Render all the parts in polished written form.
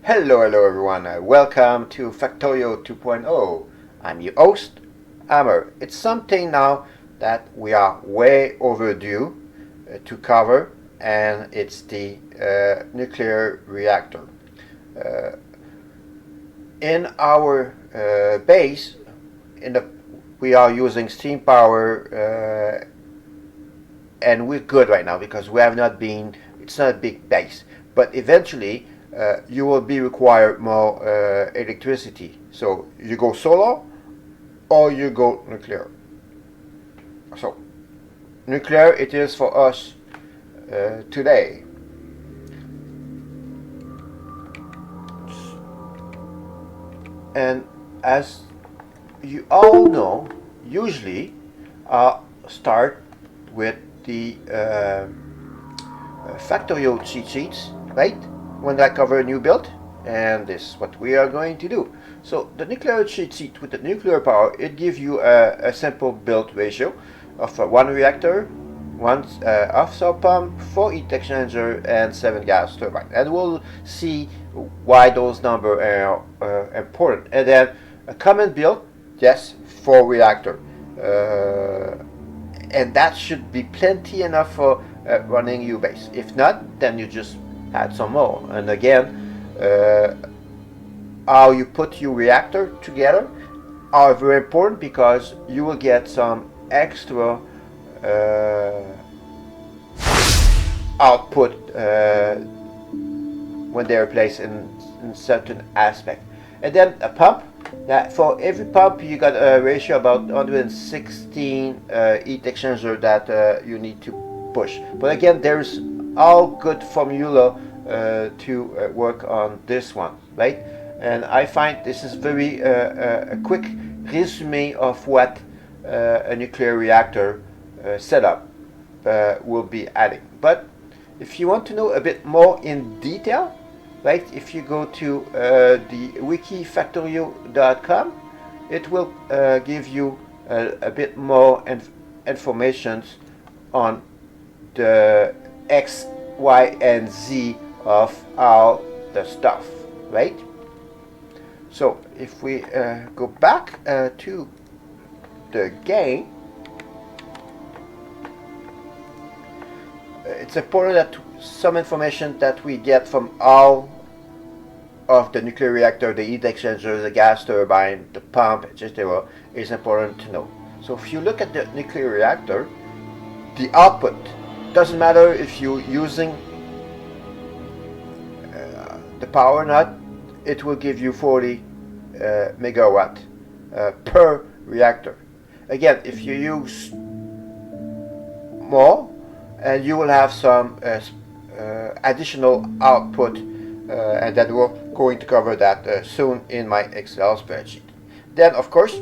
Hello everyone. Welcome to Factorio 2.0. I'm your host, Hammer. It's something now that we are way overdue to cover, and it's the nuclear reactor. Uh, in our base, we are using steam power, and we're good right now because we have not been. It's not a big base, but eventually you will be required more electricity. So you go solar or you go nuclear. So nuclear it is for us today. And as you all know, usually start with the Factorio cheat sheets, right? When I cover a new build, and this is what we are going to do. So the nuclear cheat sheet with the nuclear power, it gives you a simple build ratio of one reactor, one offshore pump, 4 heat exchanger, and 7 gas turbine. And we'll see why those numbers are important. And then a common build, yes, 4 reactor. And that should be plenty enough for running U-base. If not, then you just add some more. And again, how you put your reactor together are very important because you will get some extra output when they are placed in certain aspect. And then a pump. That for every pump you got a ratio about 116 heat exchanger that you need to push. But again, there's all good formula to work on this one, right? And I find this is very a quick resume of what a nuclear reactor setup will be adding. But if you want to know a bit more in detail, right, if you go to the wikifactorio.com, it will give you a bit more information on the X, Y, and Z of all the stuff, right? So if we go back to the game, it's important that some information that we get from all of the nuclear reactor, the heat exchanger, the gas turbine, the pump, etc., is important to know. So if you look at the nuclear reactor, the output doesn't matter if you're using the power or not, it will give you 40 megawatt per reactor. Again, if you use more, and you will have some additional output, and that we're going to cover that soon in my Excel spreadsheet. Then, of course,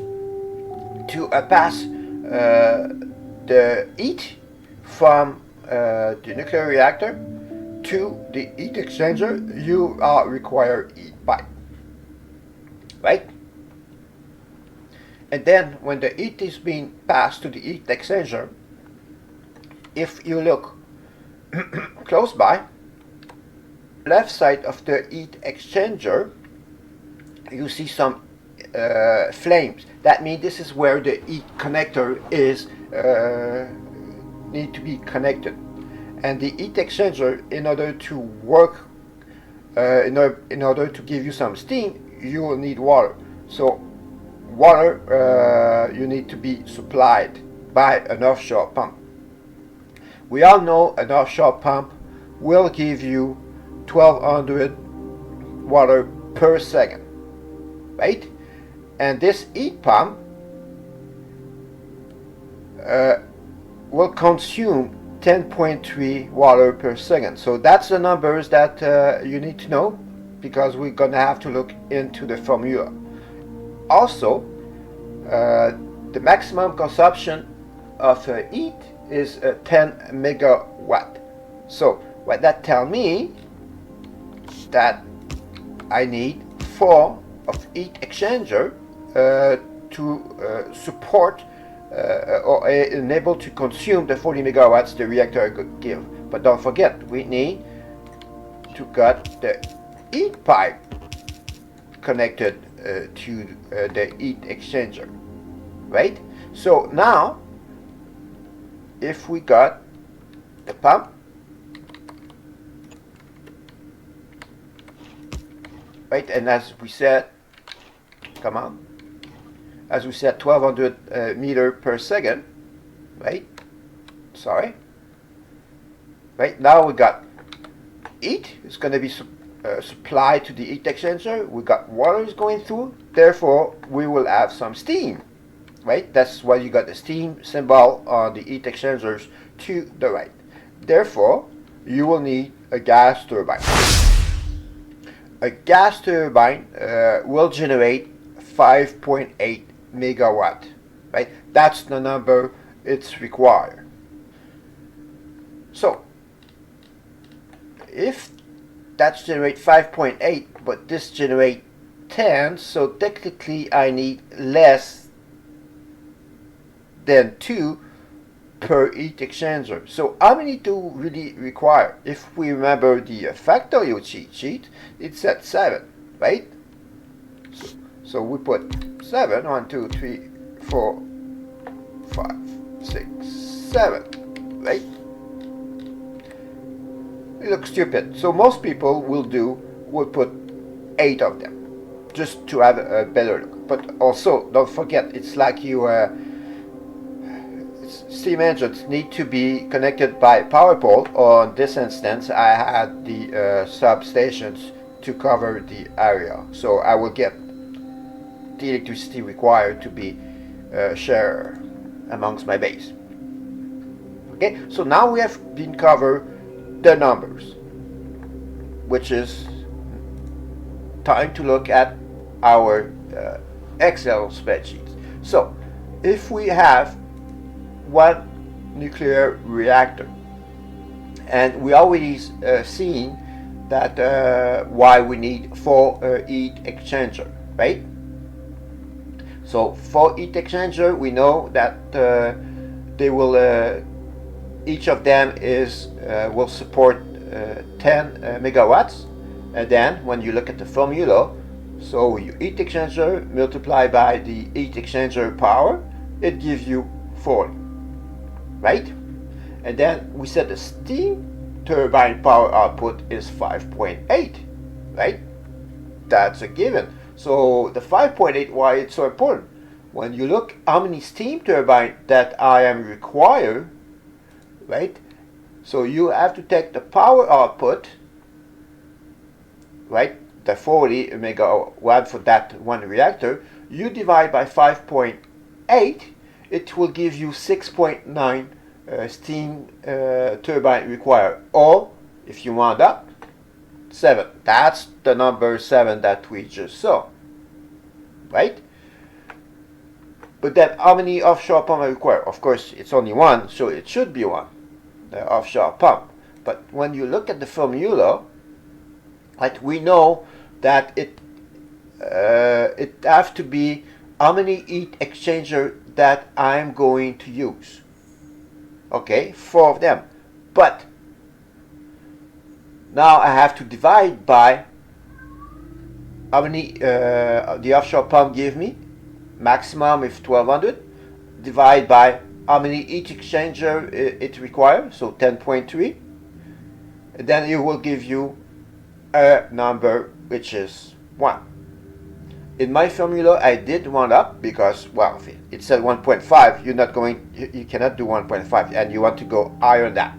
to pass the heat from the nuclear reactor to the heat exchanger, you require heat pipe, right? And then when the heat is being passed to the heat exchanger, if you look close by, left side of the heat exchanger, you see some flames. That means this is where the heat connector is need to be connected. And the heat exchanger, in order to work, in order to give you some steam, you will need water. So water you need to be supplied by an offshore pump. We all know an offshore pump will give you 1200 water per second, right? And this heat pump will consume 10.3 water per second. So that's the numbers that you need to know, because we're gonna have to look into the formula. Also, the maximum consumption of heat is 10 megawatt. So what that tells me that I need 4 of heat exchanger to support or enable to consume the 40 megawatts the reactor could give. But don't forget, we need to got the heat pipe connected to the heat exchanger, right? So now, if we got the pump, right, and as we said, come on, as we said, 1200 meter per second, right? Sorry. Right, now we got heat. It's going to be supplied to the heat exchanger. We got water is going through. Therefore, we will have some steam. Right? That's why you got the steam symbol on the heat exchangers to the right. Therefore, you will need a gas turbine. A gas turbine will generate 5.8 megawatt. Right? That's the number it's required. So, if that's generate 5.8, but this generate 10, so technically I need less than 2 per heat exchanger. So how many do really require? If we remember the factorial cheat sheet, it's at 7, right? So we put 7, 1, 2, 3, 4, 5, 6, 7, right? It looks stupid. So most people will put 8 of them, just to have a better look. But also, don't forget, it's like you steam engines need to be connected by power pole. On this instance, I had the substations to cover the area, so I will get the electricity required to be shared amongst my base. Okay, so now we have been covered the numbers, which is time to look at our Excel spreadsheets. So if we have one nuclear reactor, and we already seen that why we need 4 heat exchanger, right? So for heat exchanger, we know that they will each of them will support 10 megawatts, and then when you look at the formula, so your heat exchanger multiplied by the heat exchanger power, it gives you 40, right? And then we said the steam turbine power output is 5.8, right? That's a given. So the 5.8, why it's so important? When you look how many steam turbine that I am required, right? So you have to take the power output, right? The 40 megawatt for that one reactor. You divide by 5.8, it will give you 6.9 steam turbine required. Or if you round up, 7. That's the number 7 that we just saw, right? But then how many offshore pump are required? Of course, it's only one, so it should be one, the offshore pump. But when you look at the formula, right, we know that it have to be how many heat exchanger that I'm going to use. Okay, 4 of them. But now I have to divide by how many the offshore pump give me. Maximum is 1200. Divide by how many heat exchanger it requires, so 10.3. And then it will give you a number which is 1. In my formula, I did round up because, well, it said 1.5. You're not going, you cannot do 1.5, and you want to go higher than that,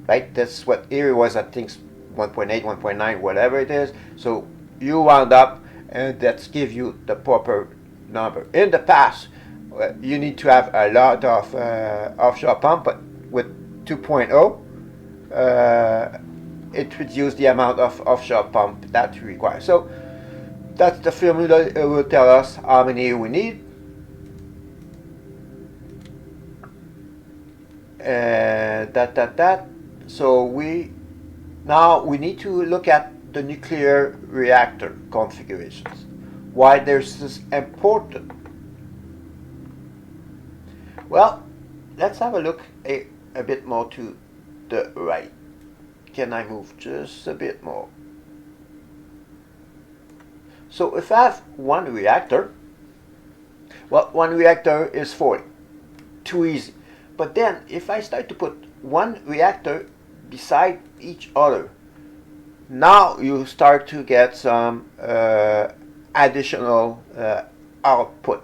right? That's what Erie was, I think, 1.8, 1.9, whatever it is. So you round up, and that's give you the proper number. In the past, you need to have a lot of offshore pump, but with 2.0, it reduced the amount of offshore pump that you require. So that's the formula. It will tell us how many we need. So now we need to look at the nuclear reactor configurations. Why this is important? Well, let's have a look a bit more to the right. Can I move just a bit more? So if I have one reactor, well, one reactor is 40. Too easy. But then if I start to put one reactor beside each other, now you start to get some additional output.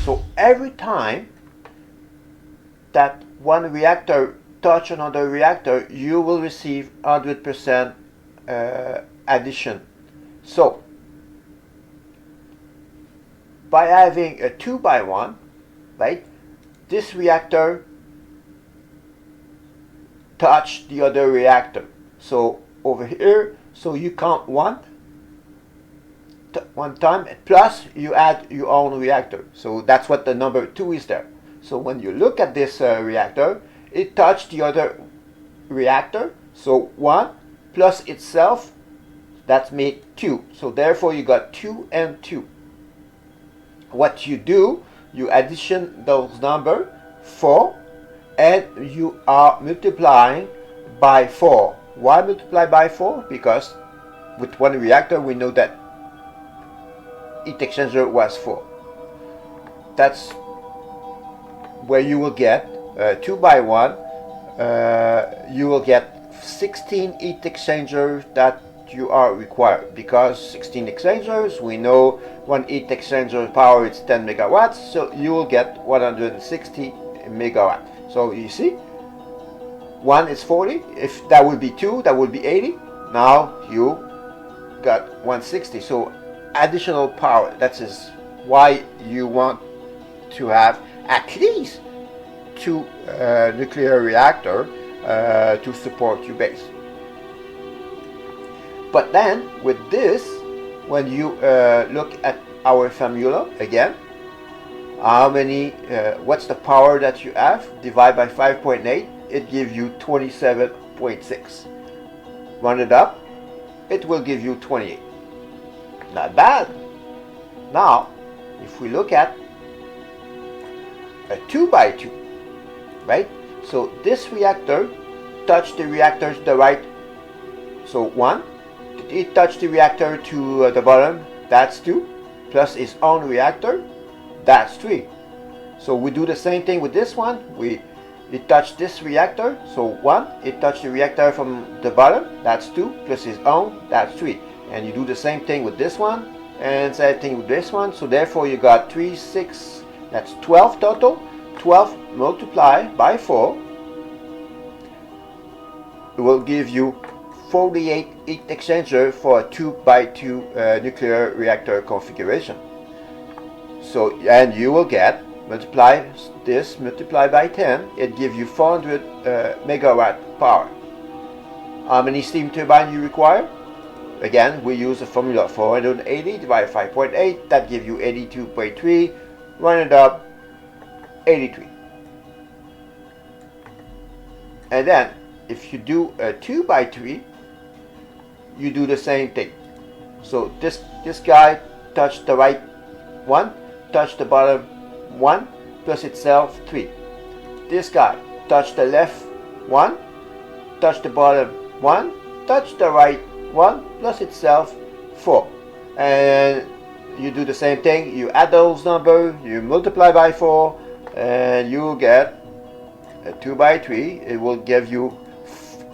So every time that one reactor touch another reactor, you will receive 100% addition. So by having a 2x1, right, this reactor touch the other reactor. So over here, so you count one time, plus you add your own reactor. So that's what the number 2 is there. So when you look at this reactor, it touched the other reactor. So 1 plus itself, that's made 2. So therefore you got 2 and 2. What you do, you addition those numbers, 4, and you are multiplying by 4. Why multiply by 4? Because with one reactor we know that heat exchanger was 4. That's where you will get 2 by 1. You will get 16 heat exchangers that you are required, because 16 exchangers, we know one heat exchanger power is 10 megawatts, so you will get 160 megawatt. So you see, 1 is 40. If that would be 2, that would be 80. Now you got 160. So additional power. That is why you want to have at least 2 nuclear reactor to support your base. But then with this, when you look at our formula again, how many, what's the power that you have, divide by 5.8, it gives you 27.6. Run it up, it will give you 28. Not bad. Now, if we look at a 2 by 2, right? So this reactor touched the reactor to the right, so 1. It touched the reactor to the bottom, that's 2, plus its own reactor, that's 3. So we do the same thing with this one. It touched this reactor, so 1. It touched the reactor from the bottom, that's 2, plus its own, that's 3. And you do the same thing with this one, and same thing with this one. So therefore you got 3, 6, that's 12 total. 12 multiplied by 4, it will give you 48 heat exchanger for a 2 by 2 nuclear reactor configuration. So, and you will get, multiply this, multiply by 10, it gives you 400 megawatt power. How many steam turbines you require? Again, we use the formula 480 divided by 5.8, that gives you 82.3, run it up, 83. And then, if you do a 2 by 3, you do the same thing. So this guy touched the right 1, touched the bottom 1, plus itself 3. This guy touched the left 1, touched the bottom 1, touched the right 1, plus itself 4. And you do the same thing, you add those numbers, you multiply by 4, and you get a 2 by 3. It will give you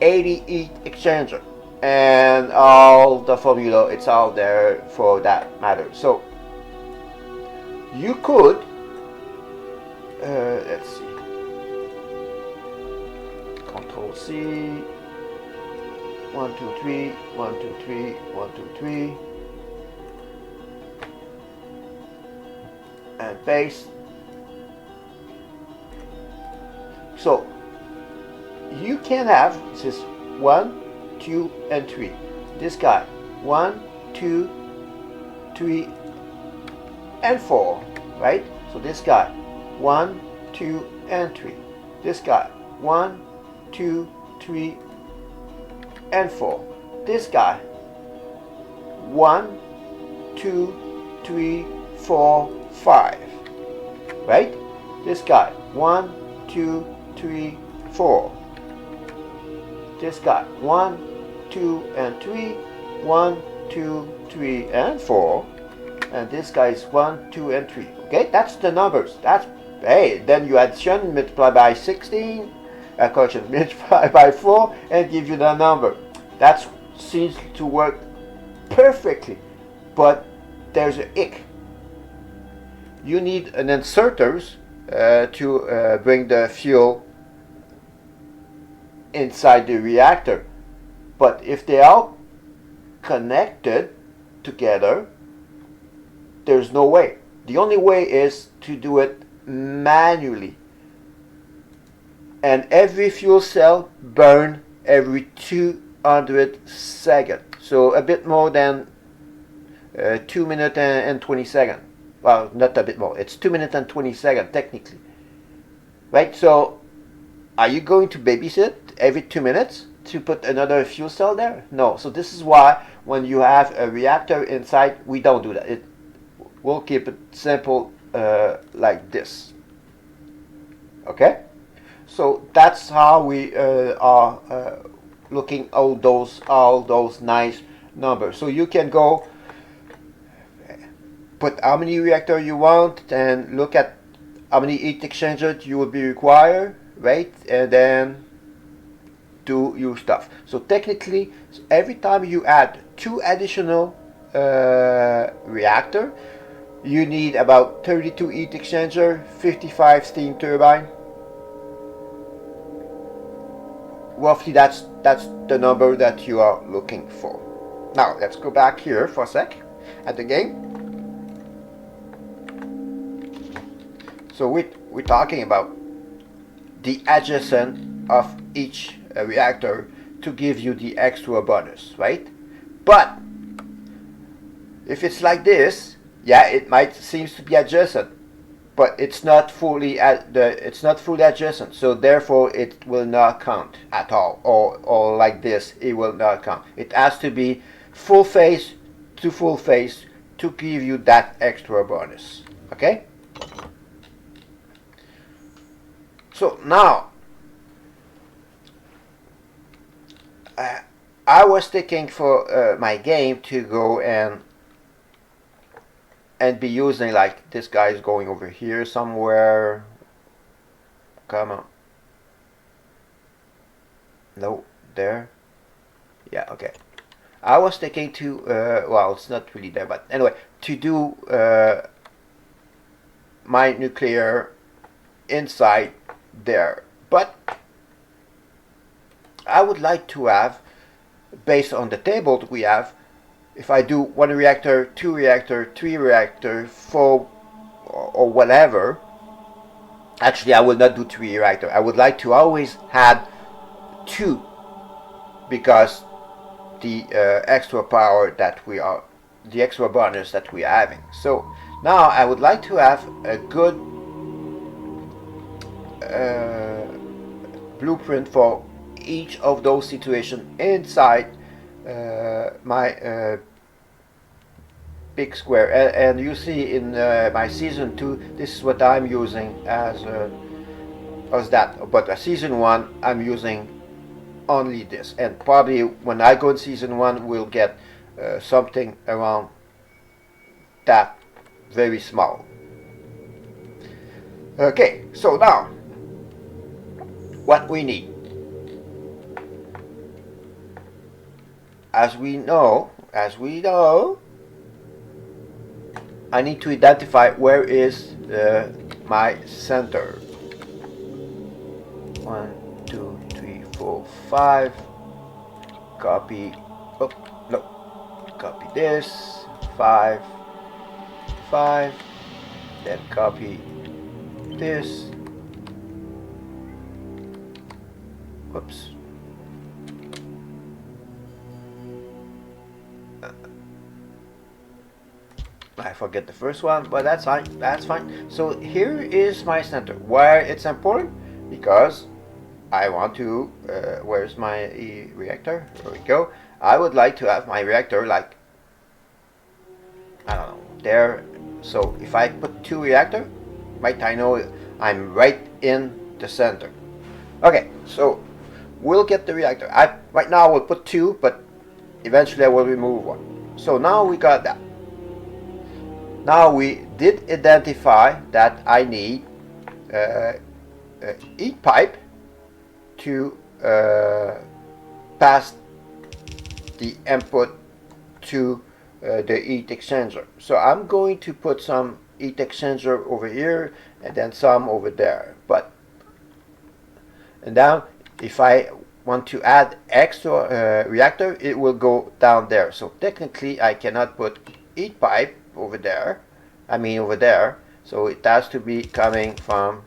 80 heat exchanger. And all the formula, it's all there for that matter. So you could, let's see, Control C, 1, 2, 3, 1, 2, 3, 1, 2, 3, and paste. So you can have, this is 1, 2, and 3. This guy, 1, 2, 3, and 4, right? So this guy, 1, 2, and 3. This guy, 1, 2, 3, and 4. This guy, 1, 2, 3, 4, 5, right? This guy, 1, 2, 3, 4. This guy, 1, 2, and 3, 1, 2, 3, and 4. And this guy is 1, 2, and 3. Okay, that's the numbers. That's, hey, then you addition, multiply by 16, correction, multiply by 4, and give you the number. That seems to work perfectly, but there's a hic. You need an inserters to bring the fuel inside the reactor. But if they are connected together, there's no way. The only way is to do it manually. And every fuel cell burn every 200 seconds. So a bit more than 2 minutes and 20 seconds. Well, not a bit more. It's 2 minutes and 20 seconds technically. Right? So are you going to babysit every 2 minutes to put another fuel cell there? No. So this is why when you have a reactor inside, we don't do that. We'll keep it simple like this. Okay? So that's how we are looking at all those nice numbers. So you can go put how many reactor you want and look at how many heat exchangers you will be required, right? And then do your stuff. So technically, every time you add 2 additional reactor, you need about 32 heat exchanger, 55 steam turbine. Roughly that's the number that you are looking for. Now let's go back here for a sec at the game. So we're talking about the adjacent of each reactor to give you the extra bonus, right? But if it's like this, yeah, it might seems to be adjacent, but it's not fully adjacent. So therefore, it will not count at all, or like this, it will not count. It has to be full phase to full phase to give you that extra bonus. Okay. So now, I was thinking for my game to go and be using, like, this guy is going over here somewhere. Come on. No, there. Yeah, okay. I was thinking to, well, it's not really there, but anyway, to do my nuclear inside there. But I would like to have, based on the table that we have, if I do 1 reactor, 2 reactor, 3 reactor, 4 or whatever, actually I will not do 3 reactor. I would like to always have 2, because the extra power that we are, the extra bonus that we are having. So now I would like to have a good blueprint for each of those situations inside my big square, and you see in my season 2, this is what I'm using as that. But season 1, I'm using only this, and probably when I go in season 1, we'll get something around that, very small. Okay, so now what we need. As we know, I need to identify where is my center. 1, 2, 3, 4, 5. Copy. Oh no. Copy this. 5, 5. Then copy this. Whoops. I forget the first one, but that's fine. That's fine. So here is my center. Why it's important? Because I want to. Where's my reactor? There we go. I would like to have my reactor, like, I don't know, there. So if I put 2 reactor, right, I know I'm right in the center. Okay, so we'll get the reactor. Right now I will put 2, but eventually I will remove 1. So now we got that. Now we did identify that I need heat pipe to pass the input to the heat exchanger. So I'm going to put some heat exchanger over here and then some over there. And now if I want to add extra reactor, it will go down there. So technically I cannot put heat pipe over there. Over there. So it has to be coming from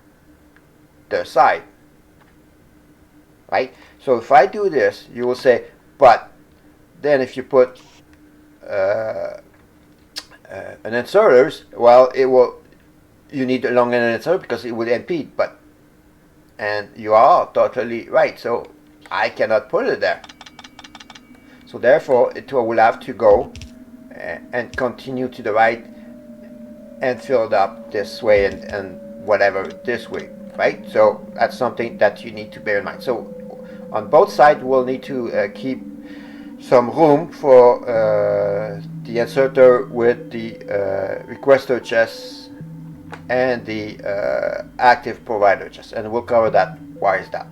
the side. Right? So if I do this, you will say, but then if you put an inserters, well, you need a long insert because it will impede, and you are totally right. So I cannot put it there. So therefore, it will have to go and continue to the right and fill it up this way and whatever this way, right? So that's something that you need to bear in mind. So on both sides, we'll need to keep some room for the inserter with the requester chest and the active provider chest, and we'll cover that. Why is that?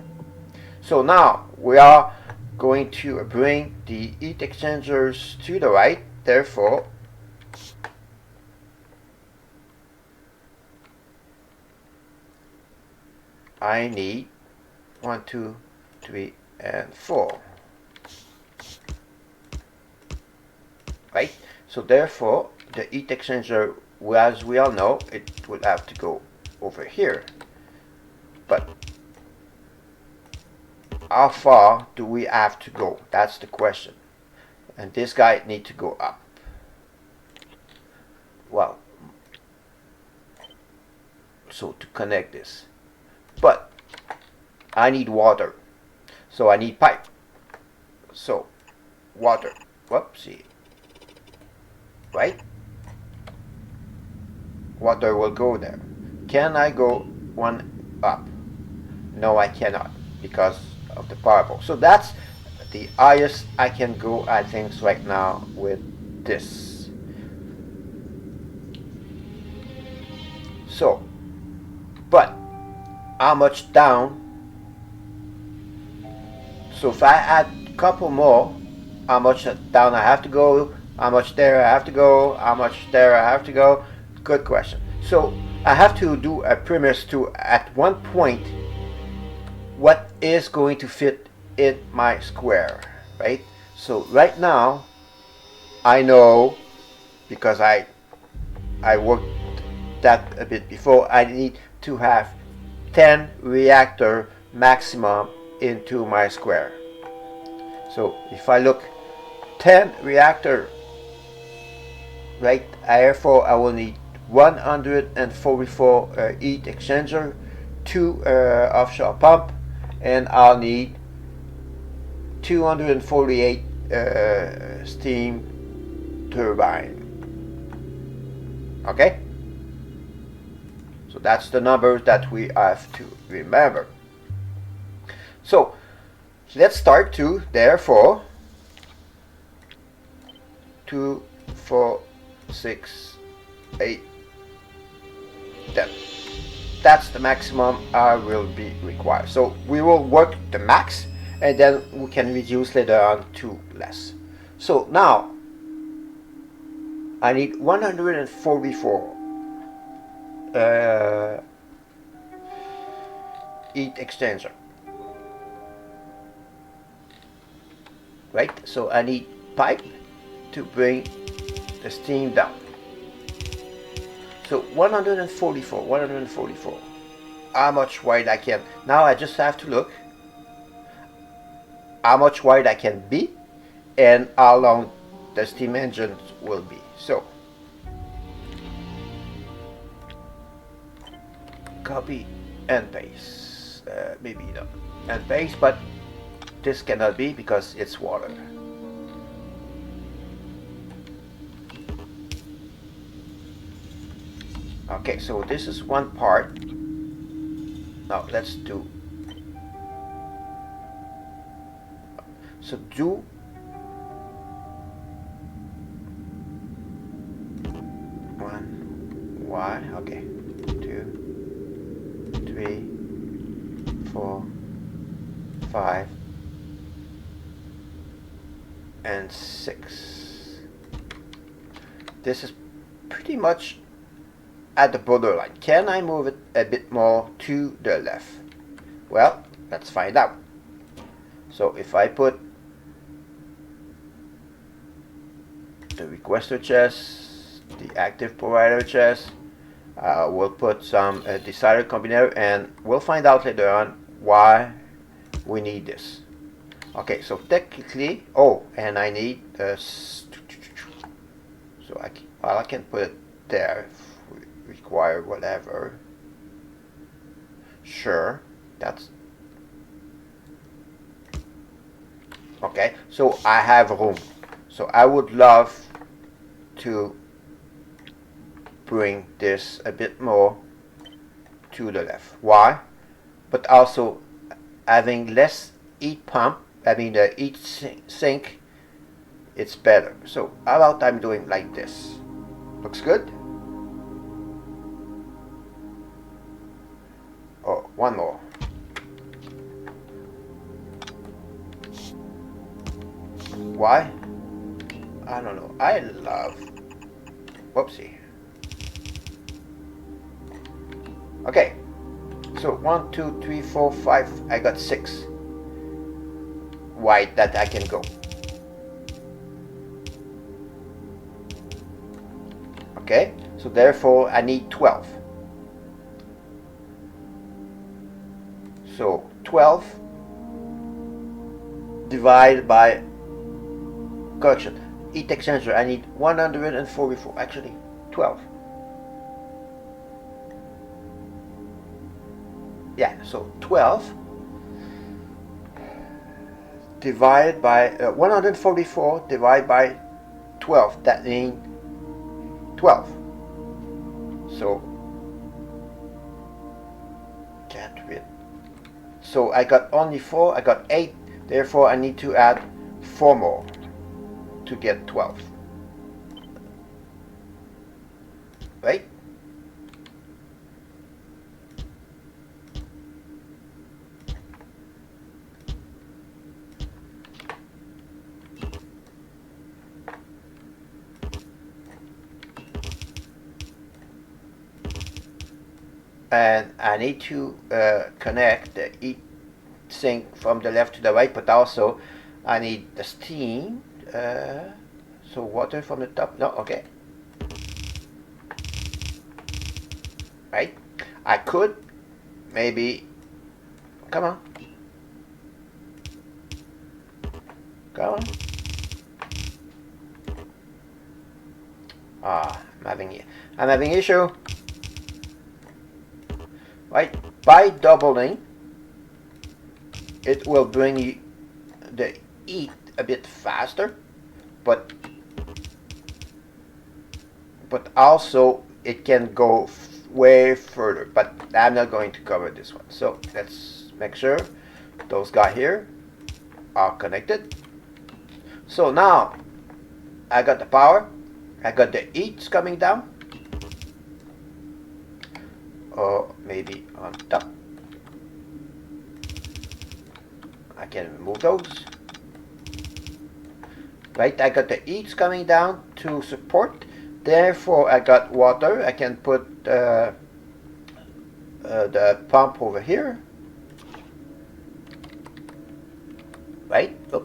So now we are going to bring the heat exchangers to the right. Therefore, I need 1, 2, 3, and 4. Right? So therefore, the heat exchanger, as we all know, it will have to go over here. But how far do we have to go? That's the question. And this guy needs to go up. Well, so to connect this. But I need water. So I need pipe. So water. Whoopsie. Right? Water will go there. Can I go one up? No, I cannot because of the power pole. So that's the highest I can go, I think, right now with this. So, but how much down? So if I add a couple more, how much down I have to go, how much there I have to go, how much there I have to go? Good question. So I have to do a premise to, at one point, what is going to fit in my square, right? So right now, I know, because I worked that a bit before, I need to have 10 reactor maximum into my square. So if I look 10 reactor, right, therefore I will need 144 heat exchanger, 2 offshore pump, and I'll need 248 steam turbine. Okay? So that's the numbers that we have to remember. So let's start to, therefore, 2, 4, 6, 8, 10. That's the maximum I will be required. So we will work the max and then we can reduce later on to less. So now I need 144 heat exchanger. Right? So I need pipe to bring the steam down. So 144. How much wide I can. Now I just have to look how much wide I can be and how long the steam engine will be. So copy and paste. Maybe not and paste, but this cannot be because it's water. Okay, so this is one part. Now let's do. So do Okay, 2, 3, 4, 5, and 6. This is pretty much at the borderline. Can I move it a bit more to the left? Well, let's find out. So if I put the requester chest, the active provider chest, we'll put some decider combinator, and we'll find out later on why we need this. Okay, so technically, and I need so I can put it there if we require whatever. Sure, that's okay. So I have room. So I would love to bring this a bit more to the left. Why? But also having less heat pump, the heat sink, it's better. So how about I'm doing like this? Looks good? Oh, one more. Why? I don't know. I love... Whoopsie. Okay. So 1, 2, 3, 4, 5. I got 6 white that I can go. Okay. So therefore I need 12. So 12 divided by, correction, heat exchanger, I need 144, actually 12. Yeah, so 12 divided by 144 divided by 12, that means 12. So can't read. So I got only 4, I got 8, therefore I need to add 4 more to get 12. Right? And I need to connect the heat sink from the left to the right, but also I need the steam. So water from the top. No, okay. Right? I could maybe. Come on. Come on. I'm having issue. Right? By doubling, it will bring you the heat a bit faster, but also it can go way further. But I'm not going to cover this one. So let's make sure those guys here are connected. So now I got the power, I got the heat coming down, or maybe on top. I can remove those. Right, I got the heat coming down to support. Therefore, I got water. I can put the pump over here. Right? Oh.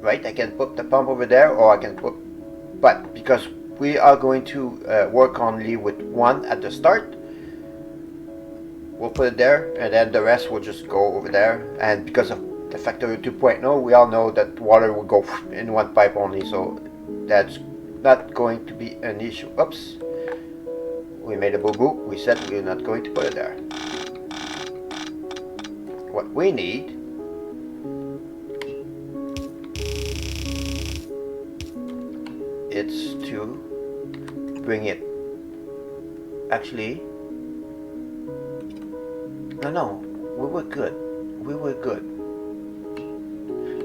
Right, I can put the pump over there, or I can put, but because we are going to work only with one at the start, we'll put it there, and then the rest will just go over there. And because of the factor 2.0, we all know that water will go in one pipe only, so that's not going to be an issue. Oops, we made a boo-boo. We said we're not going to put it there. What we need is to bring it, actually, no, we were good.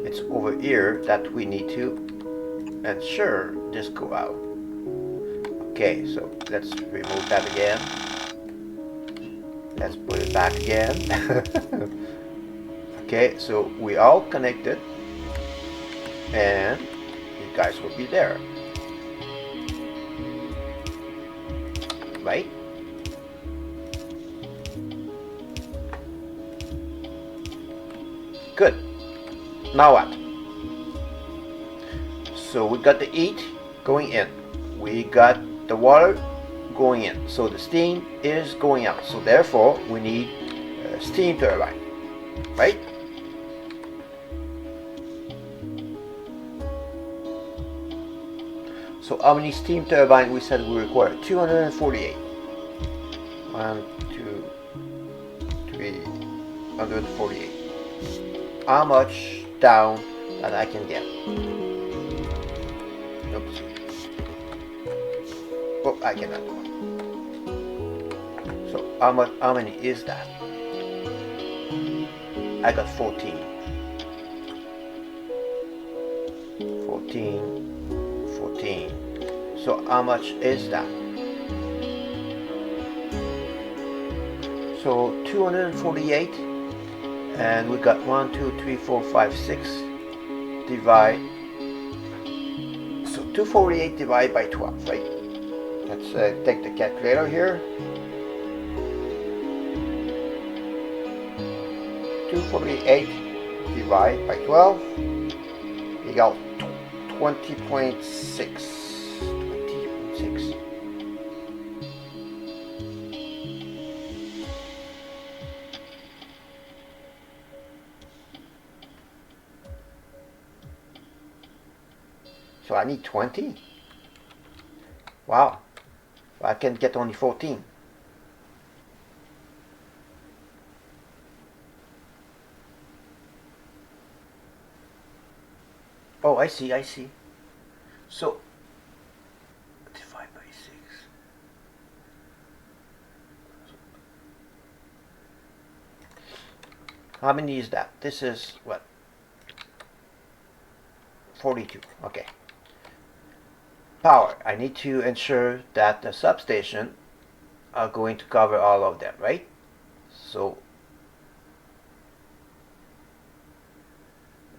It's over here that we need to ensure this go out. Okay, so let's remove that again. Let's put it back again. Okay, so we all connected, and you guys will be there, right? Good. Now what? So we got the heat going in. We got the water going in. So the steam is going out. So therefore, we need a steam turbine, right? So how many steam turbines we said we require? 248. 1, 2, 3, 148. How much down that I can get? Oops. Oh, I cannot do it. So how many is that? I got 14. 14, 14. So how much is that? So 248, and we got 1, 2, 3, 4, 5, 6. Divide. So 248 divided by 12, right? Let's take the calculator here. 248 divided by 12 equals 20.6. 20.6. So I need 20? Wow. I can get only 14. Oh, I see, I see. So, divide by 6. How many is that? This is what? 42. Okay. Power. I need to ensure that the substation are going to cover all of them, right? So,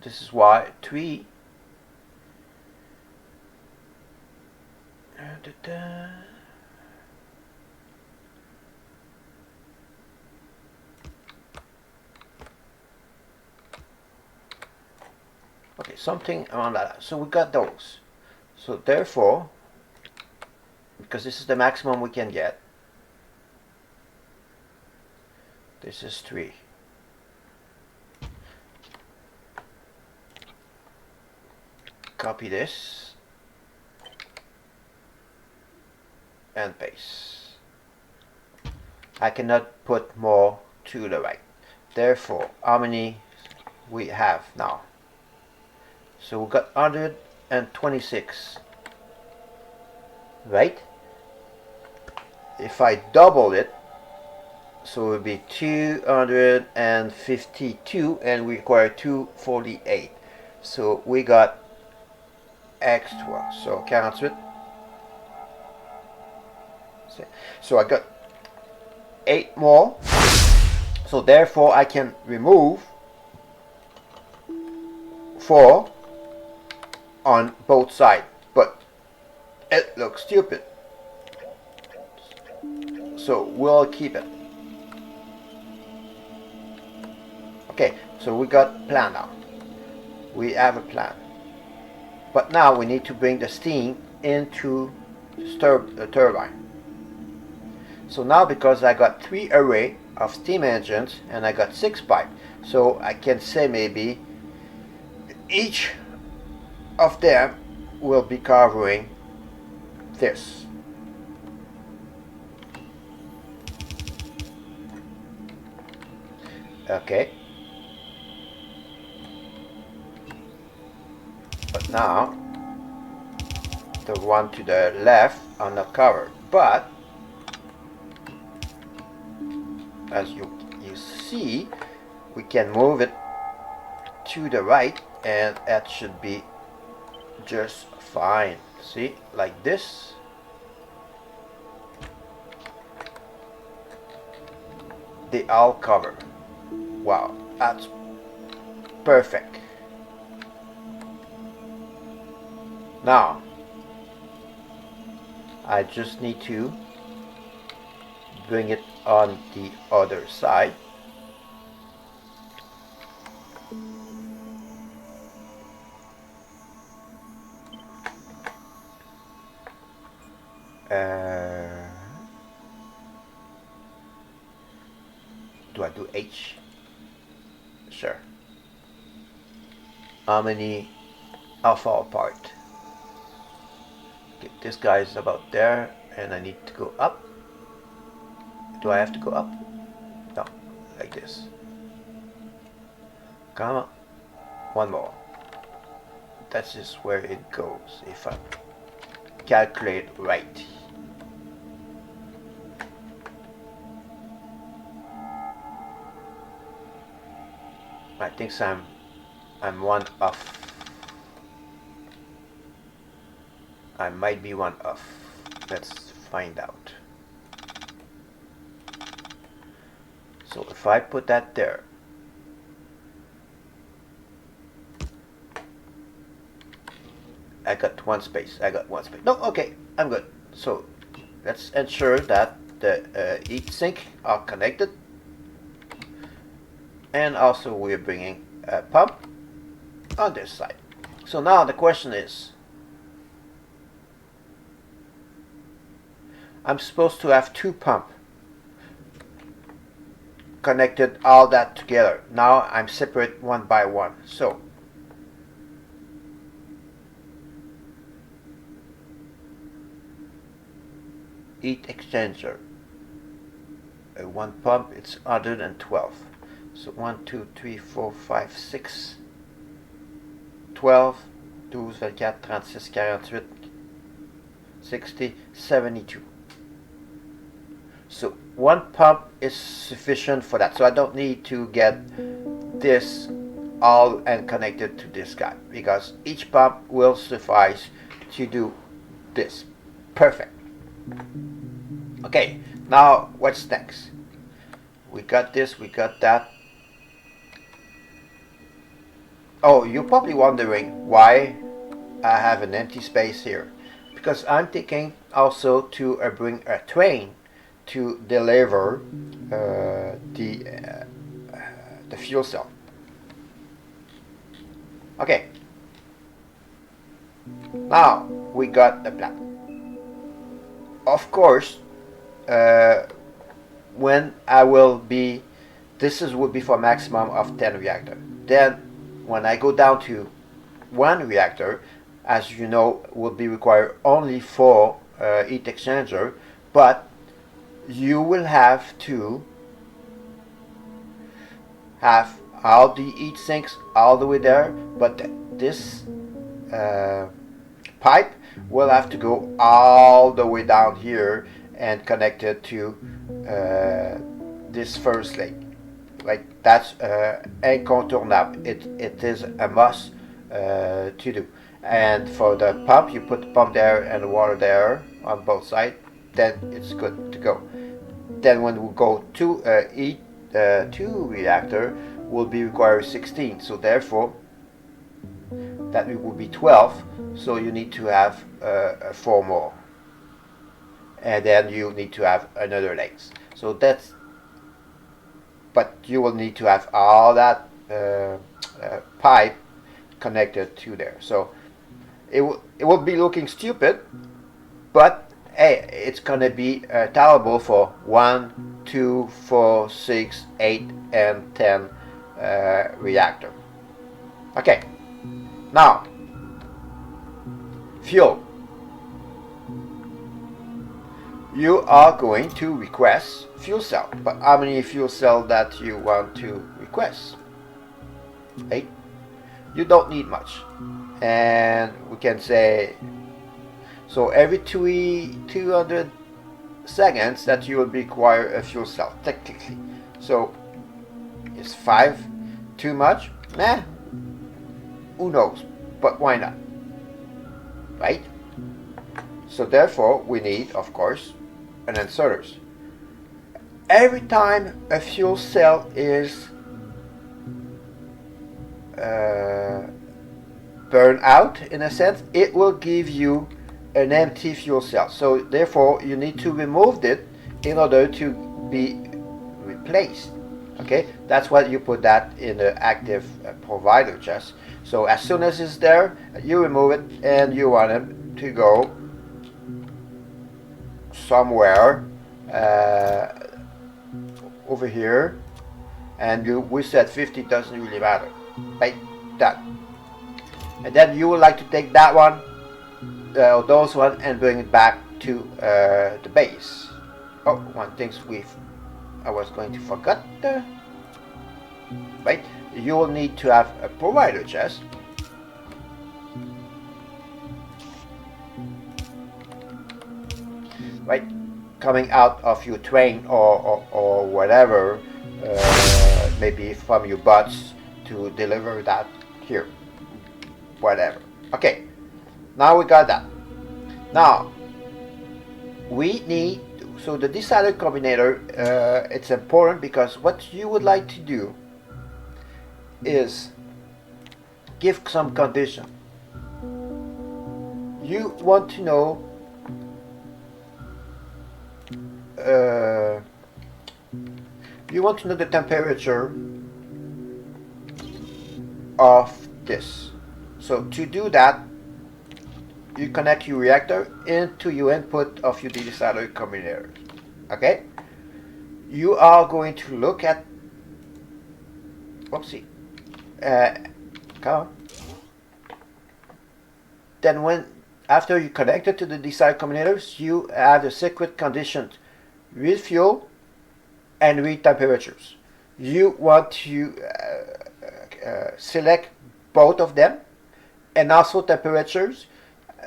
this is why 3 okay, something around that. So we got those. So therefore, because this is the maximum we can get, this is 3. Copy this and paste. I cannot put more to the right. Therefore, how many we have now? So we got 126, right? If I double it, so it would be 252, and we require 248. So we got extra. So cancel it. So I got 8 more. So therefore I can remove 4 on both sides. But it looks stupid. So we'll keep it. Okay, so we got plan now. We have a plan. But now we need to bring the steam into the turbine. So now, because I got 3 array of steam engines and I got 6 pipe, so I can say maybe each of them will be covering this. Okay. But now the one to the left are not covered, but as you see, we can move it to the right, and that should be just fine. See, like this, they all cover. Wow, that's perfect. Now I just need to bring it on the other side. Do I do H? Sure. How far apart? Okay, this guy is about there, and I need to go up. Do I have to go up? No, like this. Come on. One more. That's just where it goes if I calculate right. I think I'm one off. I might be one off. Let's find out. So if I put that there, I got one space. No, okay, I'm good. So let's ensure that the heat sink are connected, and also we're bringing a pump on this side. So now the question is, I'm supposed to have two pumps connected all that together. Now I'm separate one by one. So heat exchanger, one pump, it's 112. So 1, 2, 3, 4, 5, 6, 12, 12, 24, 36, 48, 60, 72. So one pump is sufficient for that. So I don't need to get this all and connected to this guy, because each pump will suffice to do this. Perfect. Okay, now what's next? We got this, we got that. Oh, you're probably wondering why I have an empty space here. Because I'm thinking also to bring a train to deliver the fuel cell. Okay. Now we got the plan. Of course, when I will be, would be for maximum of 10 reactor. Then when I go down to 1 reactor, as you know, will be required only for heat exchanger, but you will have to have all the heat sinks all the way there, but this pipe will have to go all the way down here and connect it to this first lake. Like, that's incontournable. It is a must to do. And for the pump, you put the pump there and the water there on both sides, then it's good to go. Then when we go to heat 2 reactor, will be required 16. So therefore, that it will be 12. So you need to have 4 more. And then you need to have another legs. So that's, but you will need to have all that pipe connected to there. So it will be looking stupid, but hey, it's gonna be tolerable for 1, 2, 4, 6, 8, and 10 reactor. Okay, now fuel. You are going to request fuel cell, but how many fuel cell that you want to request? 8. You don't need much, and we can say, so every 200 seconds that you will require a fuel cell technically. So is 5 too much? Nah, who knows, but why not, right? So therefore we need, of course, an inserters. every time a fuel cell is burned out, in a sense, it will give you an empty fuel cell. So therefore you need to remove it in order to be replaced. Okay, that's why you put that in the active provider chest. So as soon as it's there, you remove it and you want it to go somewhere over here, and we said 50 doesn't really matter, right? Done. And then you would like to take that one, those one, and bring it back to the base. Oh, one thing I was going to forget, right? You will need to have a provider chest. Right, coming out of your train or whatever, maybe from your bots to deliver that here, whatever. Okay, now we got that. Now we need, so the decider combinator, it's important because what you would like to do is give some condition. You want to know the temperature of this. So to do that, you connect your reactor into your input of your decider combinator. Okay? You are going to look at, whoopsie, come on. Then after you connect it to the decider combinators, you have the secret conditions: read fuel and read temperatures. You want to select both of them, and also temperatures.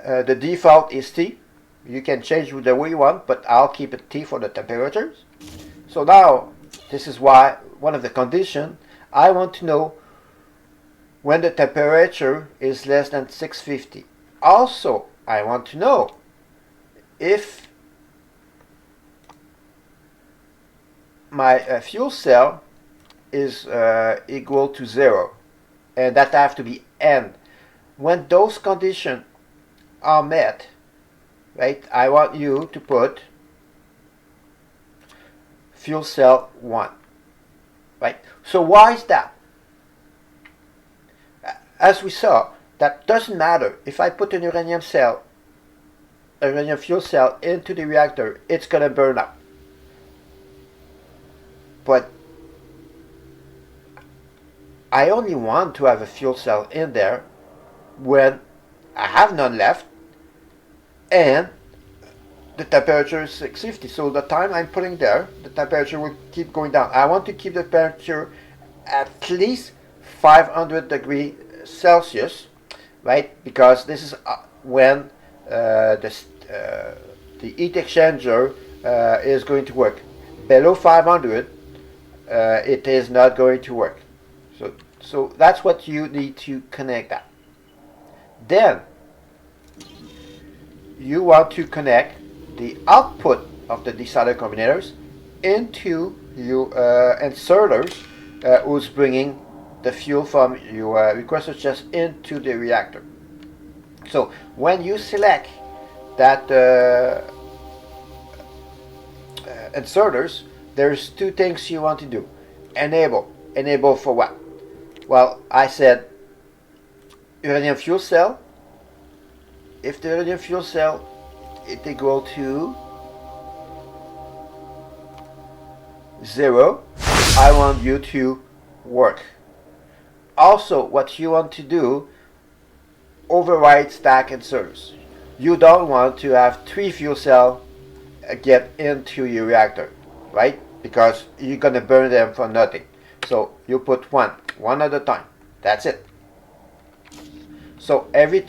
The default is T. You can change the way you want, but I'll keep it T for the temperatures. So now, this is why one of the conditions, I want to know when the temperature is less than 650. Also, I want to know if my fuel cell is equal to 0, and that have to be N. When those conditions are met, right, I want you to put fuel cell 1, right? So why is that? As we saw, that doesn't matter. If I put an uranium fuel cell into the reactor, it's going to burn up. But I only want to have a fuel cell in there when I have none left and the temperature is 650. So the time I'm putting there, the temperature will keep going down. I want to keep the temperature at least 500 degrees Celsius, right? Because this is when the heat exchanger is going to work. Below 500, it is not going to work. So that's what you need to connect that. Then you want to connect the output of the decider combinators into your inserters, who's bringing the fuel from your requester chest into the reactor. So when you select that inserters, there's two things you want to do. Enable for what? Well, I said uranium fuel cell. If the uranium fuel cell is equal to 0, I want you to work. Also, what you want to do, override stack inserters. You don't want to have 3 fuel cells get into your reactor, right? Because you're gonna burn them for nothing. So you put one at a time. That's it. So every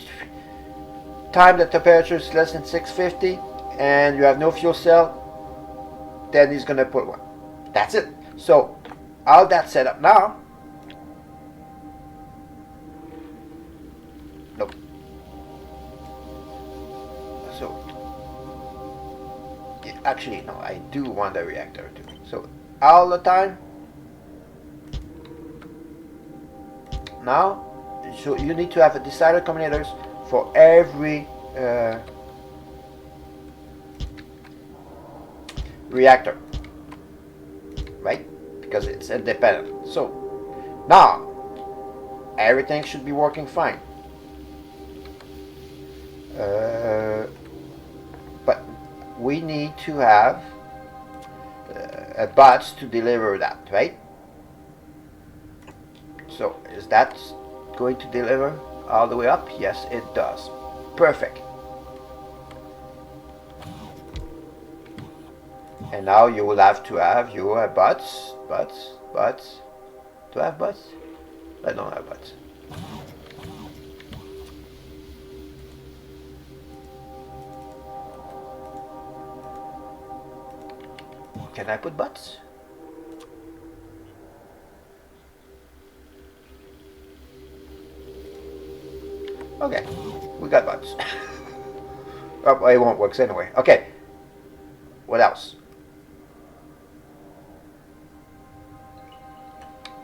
time the temperature is less than 650 and you have no fuel cell, then he's gonna put one. That's it. So all that set up now. Nope. So actually no, I do want a reactor too. So all the time now, so you need to have a decider combinators for every reactor, right? Because it's independent. So now everything should be working fine. But we need to have a bots to deliver that, right? So is that going to deliver all the way up? Yes, it does. Perfect. And now you will have to have your bots. Do I have bots? I don't have bots. Can I put bots? Okay, we got bots. Oh, it won't work anyway. Okay, what else?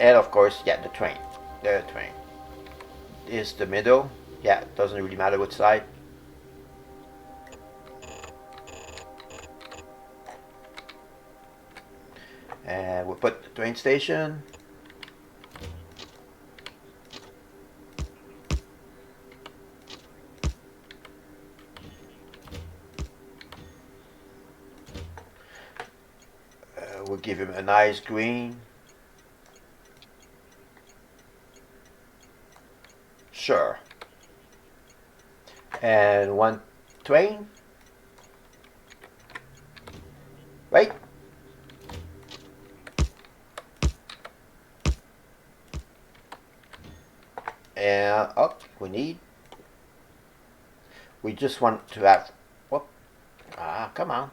And of course, yeah, the train. The train is the middle. Yeah, it doesn't really matter which side. And we'll put the train station. We'll give him a nice green. Sure. And one train. Right? And oh, we just want to have, whoop, come on.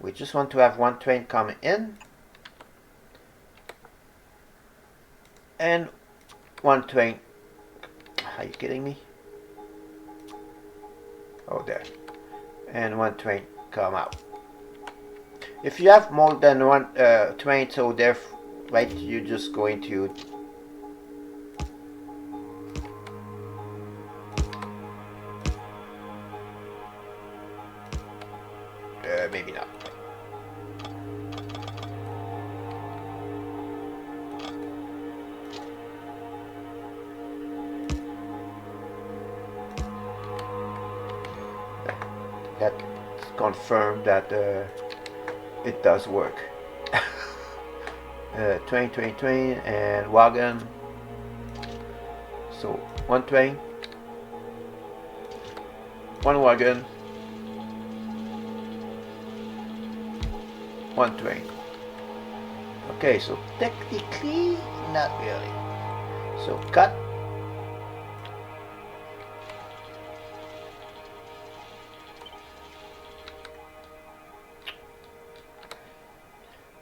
We just want to have one train coming in and one train. Are you kidding me? Oh, there. And one train come out. If you have more than one train, so there, right, you're just going to maybe not. That's confirmed that it does work. Train, and wagon. So one train, one wagon, one train. Okay, so technically, not really. So cut.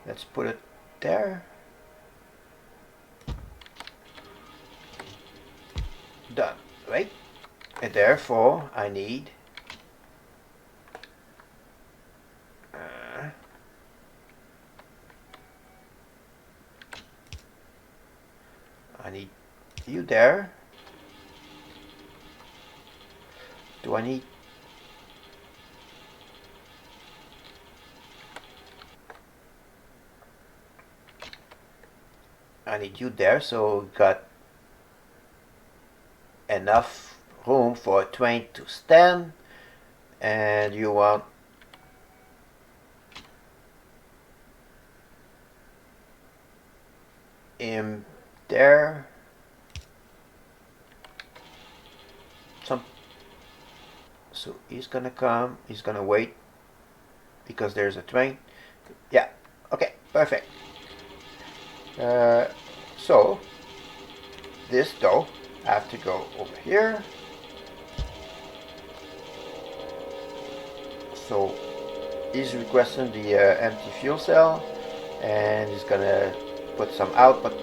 Let's put it there. Done, right? And therefore, I need you there. Do I need you there, so got enough room for a train to stand, and you want him there. So he's gonna come, he's gonna wait because there's a train. Yeah, okay, perfect. So this though have to go over here. So he's requesting the empty fuel cell, and he's gonna put some out, but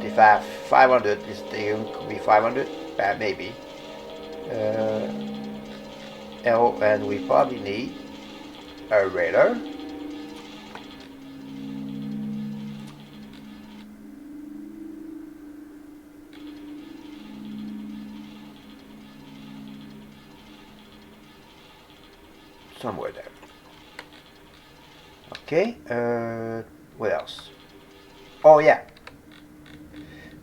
if I have 500, this thing could be 500, maybe. Oh, and we probably need a radar. Somewhere there. Okay, what else? Oh yeah,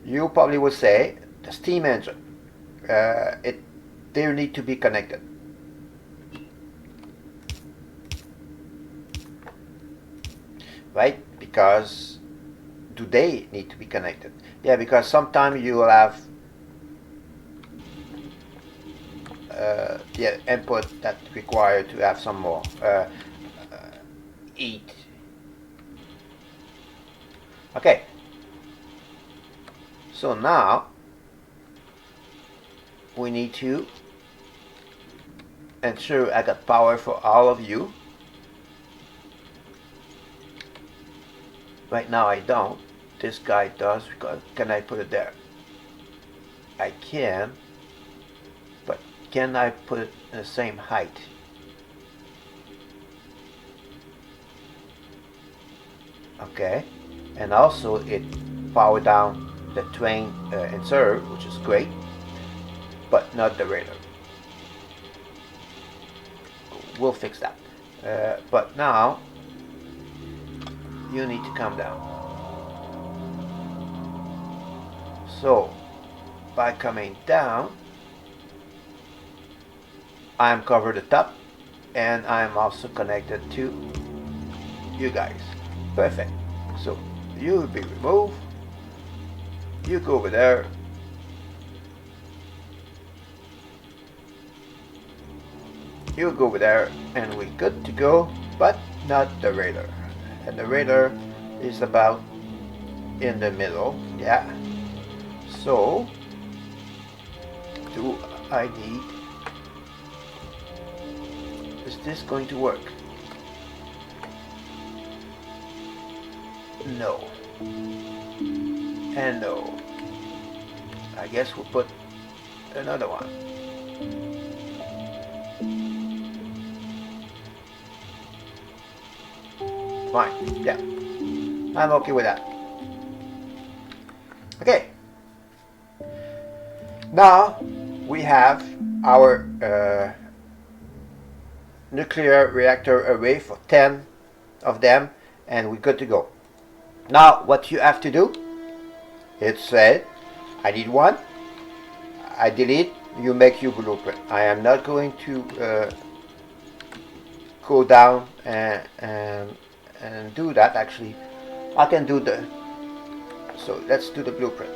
you probably would say the steam engine. They need to be connected. Right? Because do they need to be connected? Yeah, because sometimes you will have the input that require to have some more heat. Okay. So now we need to ensure I got power for all of you. Right now I don't. This guy does. Can I put it there? I can. But can I put it in the same height? Okay. And also it power down the train inserter, which is great, but not the radar. We'll fix that. But now you need to come down. So by coming down, I'm covered the top, and I'm also connected to you guys. Perfect. So you will be removed. You go over there. You go over there, and we're good to go, but not the radar. And the radar is about in the middle. Yeah. So do I need? Is this going to work? No. And no. I guess we'll put another one. Fine. Yeah. I'm okay with that. Okay. Now we have our nuclear reactor array for 10 of them, and we're good to go. Now what you have to do, it said I need one, I delete, you make your blueprint. I am not going to go down and do that. Actually I can do the, so let's do the blueprint.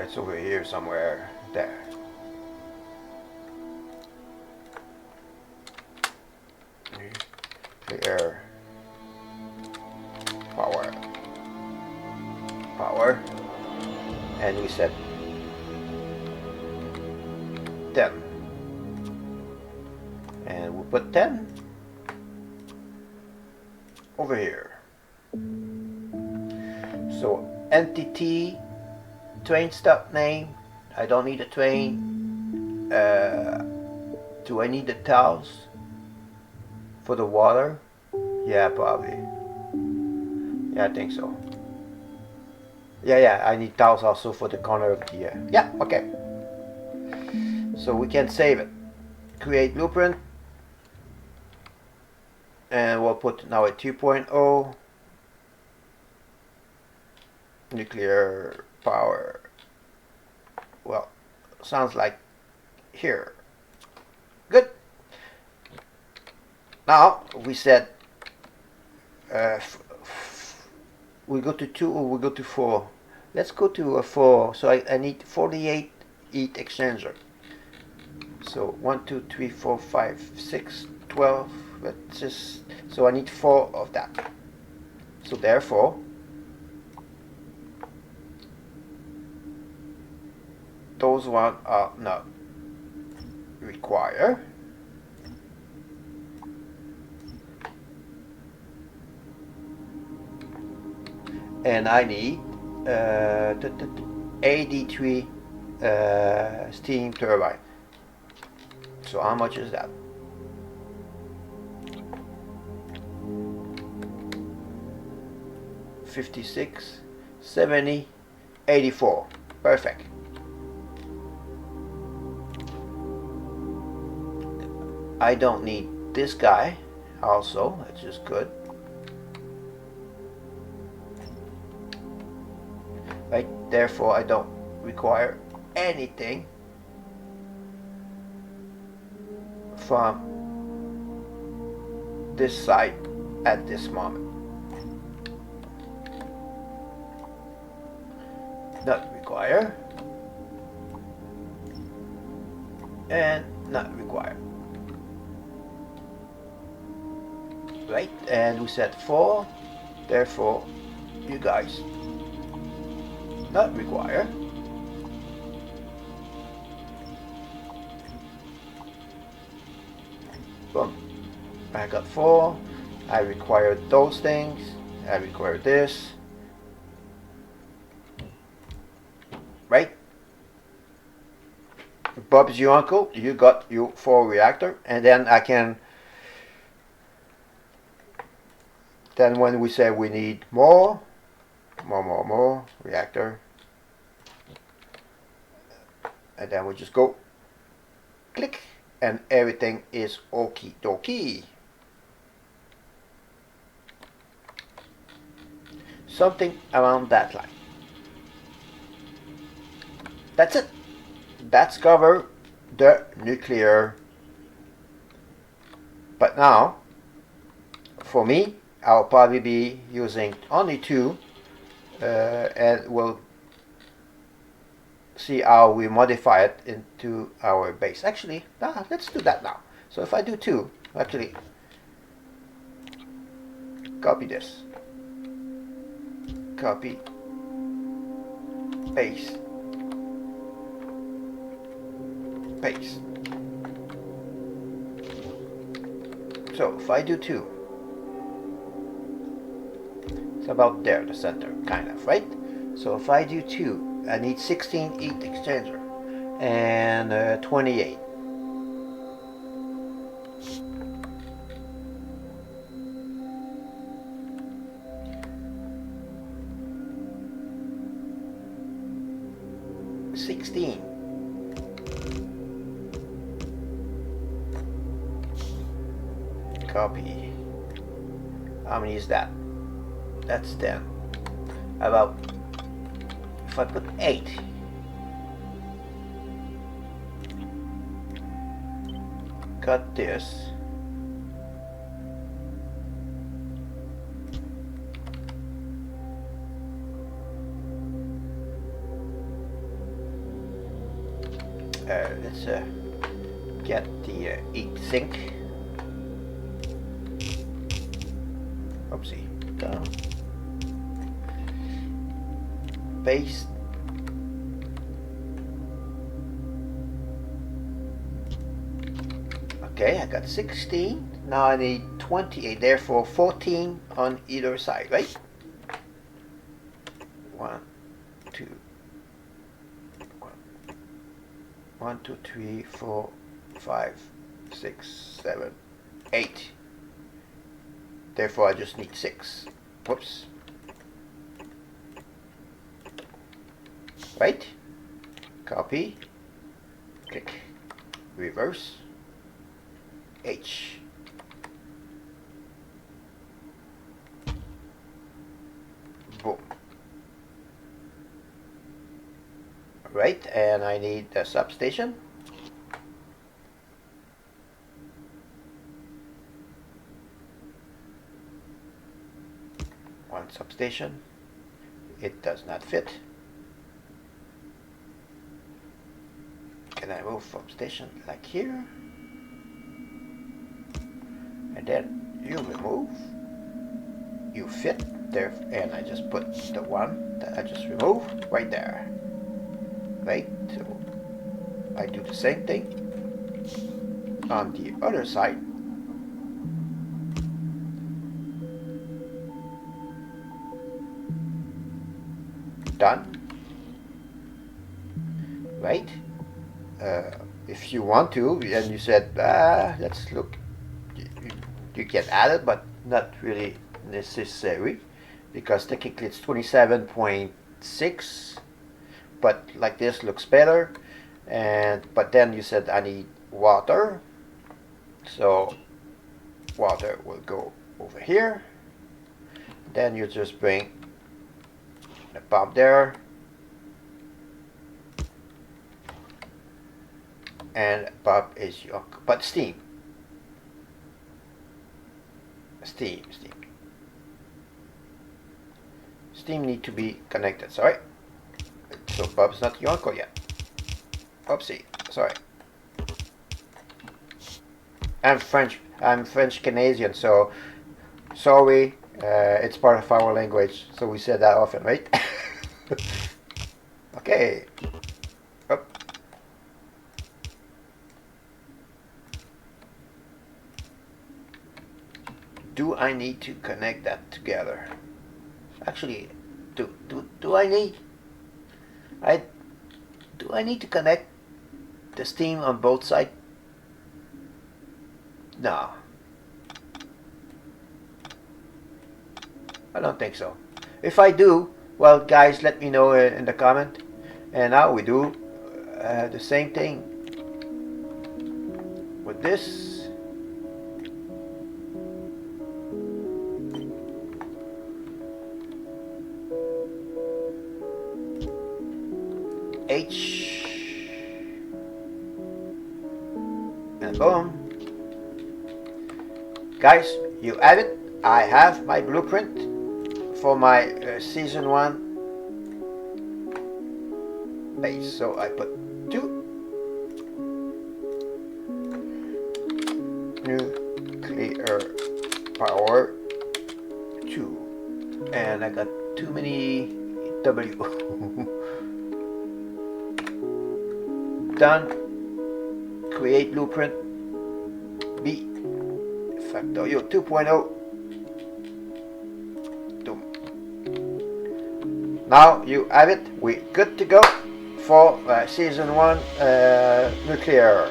It's over here somewhere. There. Nuclear power. Power. And we said 10. And we'll put 10 over here. So entity train stop name. I don't need a train. Do I need the tiles for the water? Yeah, probably. Yeah, I think so. Yeah, I need tiles also for the corner of the yeah, okay. So we can save it. Create blueprint. And we'll put now a 2.0 nuclear power. Well, sounds like here. Good. Now we said we go to 2 or we go to 4. Let's go to a 4. So I need 48 heat exchanger. So 1, 2, 3, 4, 5, 6, 12. Let's just, so I need 4 of that. So therefore those ones are not required. and I need 83 steam turbine. So how much is that? $56, $70, $84. Perfect. I don't need this guy also, which is good. Right, therefore I don't require anything from this side at this moment. Not require, and not require. Right, and we set 4, therefore you guys not require. Boom. I got 4. I require those things. I require this. Right? Bob's your uncle. You got your 4 reactor, and then I can. Then when we say we need more reactor, and then we just go click, and everything is okie dokie. Something around that line. That's it. That's cover the nuclear. But now, for me, I'll probably be using only 2, and we'll see how we modify it into our base. Actually, let's do that now. So if I do 2, actually, copy this, copy, paste, paste. So if I do 2, it's about there, the center, kind of, right? So if I do 2, I need 16 heat exchanger and 28. Copy. How many is that? That's 10. About, if I put 8, cut this, let's get the heat sink. Oopsie, down. Paste. Okay, I got 16. Now I need 28, therefore 14 on either side, right? 1, 2, 1, 2, 3, 4, 5, 6, 7, 8. Therefore I just need 6. Whoops. Right? Copy. Click. Reverse. H. Boom. Right, and I need a substation. One substation. It does not fit. Can I move from station like here? And then you remove, you fit there, and I just put the one that I just removed right there. Right, so I do the same thing on the other side. done, right? If you want to, and you said, let's look, you can add it, but not really necessary, because technically it's 27.6, but like this looks better. But then you said I need water, so water will go over here. Then you just bring the pump there, and pump is your, but steam need to be connected. Sorry, so pump is not your uncle yet. Oopsie, sorry. I'm French Canadian, so sorry. It's part of our language, so we say that often, right? Okay. Up. Do I need to connect that together? Actually, do I need? Do I need to connect the steam on both sides? No. I don't think so. If I do, well, guys, let me know in the comment. And now we do the same thing with this. H. And boom. Guys, you have it. I have my blueprint for my season 1 base. So I put 2 nuclear power 2, and I got too many W. Done. Create blueprint B Factorio 2.0. Now you have it. We're good to go for season 1 nuclear.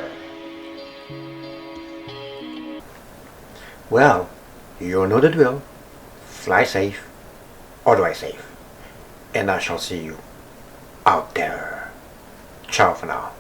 Well, you know the drill. Fly safe, or drive safe, and I shall see you out there. Ciao for now.